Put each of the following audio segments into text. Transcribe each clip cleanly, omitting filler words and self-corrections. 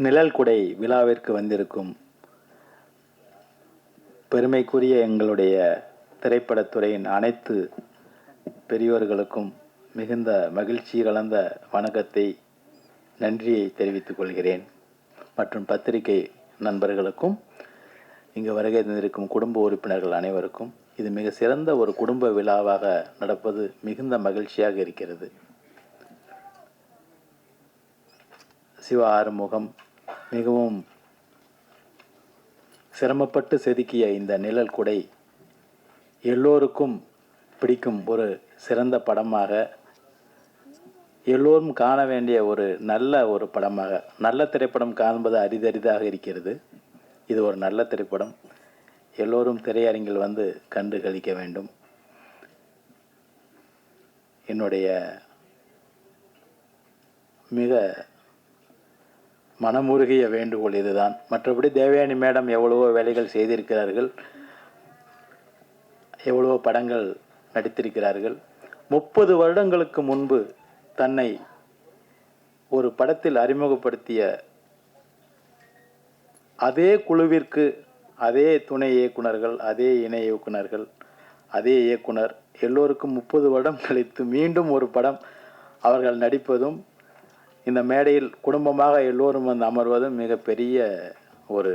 நிழல் குடை விழாவிற்கு வந்திருக்கும் பெருமைக்குரிய எங்களுடைய திரைப்படத்துறையின் அனைத்து பெரியோர்களுக்கும் மிகுந்த மகிழ்ச்சி கலந்த வணக்கத்தை, நன்றியை தெரிவித்துக் கொள்கிறேன். மற்றும் பத்திரிகை நண்பர்களுக்கும், இங்கு வருகை தந்திருக்கும் குடும்ப உறுப்பினர்கள் அனைவருக்கும் இது மிக சிறந்த ஒரு குடும்ப விழாவாக நடப்பது மிகுந்த மகிழ்ச்சியாக இருக்கிறது. சிவா ஆறுமுகம் மிகவும் சிரமப்பட்டு செதுக்கிய இந்த நிழல் குடை எல்லோருக்கும் பிடிக்கும் ஒரு சிறந்த படமாக, எல்லோரும் காண வேண்டிய ஒரு நல்ல படமாக, நல்ல திரைப்படம் காண்பது அரிதரிதாக இருக்கிறது. இது ஒரு நல்ல திரைப்படம். எல்லோரும் திரையரங்கில் வந்து கண்டு களிக்க வேண்டும். என்னுடைய மிக மனமுருகிய வேண்டுகோள் இதுதான். மற்றபடி தேவயானி மேடம் எவ்வளவோ வேலைகள் செய்திருக்கிறார்கள், எவ்வளவோ படங்கள் நடித்திருக்கிறார்கள். 30 வருடங்களுக்கு முன்பு தன்னை ஒரு படத்தில் அறிமுகப்படுத்திய அதே குழுவிற்கு அதே துணை இயக்குனர்கள், அதே இணை இயக்குனர்கள், அதே இயக்குனர் எல்லோருக்கும் 30 வருடம் கழித்து மீண்டும் ஒரு படம் அவர்கள் நடிப்பதும், இந்த மேடையில் குடும்பமாக எல்லோரும் வந்து அமர்வதும் மிகப்பெரிய ஒரு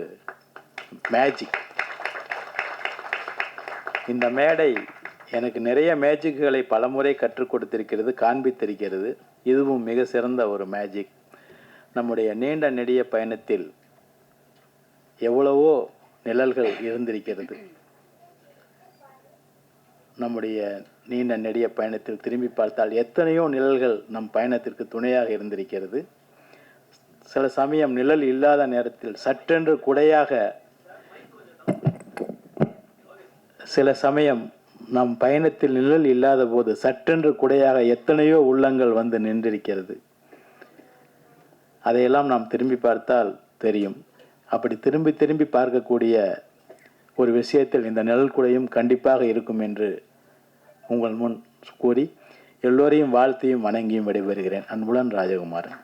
மேஜிக். இந்த மேடை எனக்கு நிறைய மேஜிக்குகளை பலமுறை கற்றுக் கொடுத்திருக்கிறது, காண்பித்திருக்கிறது. இதுவும் மிக சிறந்த ஒரு மேஜிக். நம்முடைய நீண்ட நெடிய பயணத்தில் எவ்வளவோ நிழல்கள் இருந்திருக்கிறது. நம்முடைய நீண்ட நெடிய பயணத்தில் திரும்பி பார்த்தால் எத்தனையோ நிழல்கள் நம் பயணத்திற்கு துணையாக இருந்திருக்கிறது. சில சமயம் நிழல் இல்லாத நேரத்தில் சற்றென்று குடையாக, சில சமயம் நம் பயணத்தில் நிழல் இல்லாத போது சற்றென்று குடையாக எத்தனையோ உள்ளங்கள் வந்து நின்றிருக்கிறது. அதையெல்லாம் நாம் திரும்பி பார்த்தால் தெரியும். அப்படி திரும்பி திரும்பி பார்க்கக்கூடிய ஒரு விஷயத்தில் இந்த நிழல் குடையும் கண்டிப்பாக இருக்கும் என்று உங்கள் முன் கூறி எல்லோரையும் வாழ்த்தியும் வணங்கியும் விடைபெறுகிறேன். அன்புடன் ராஜகுமாரன்.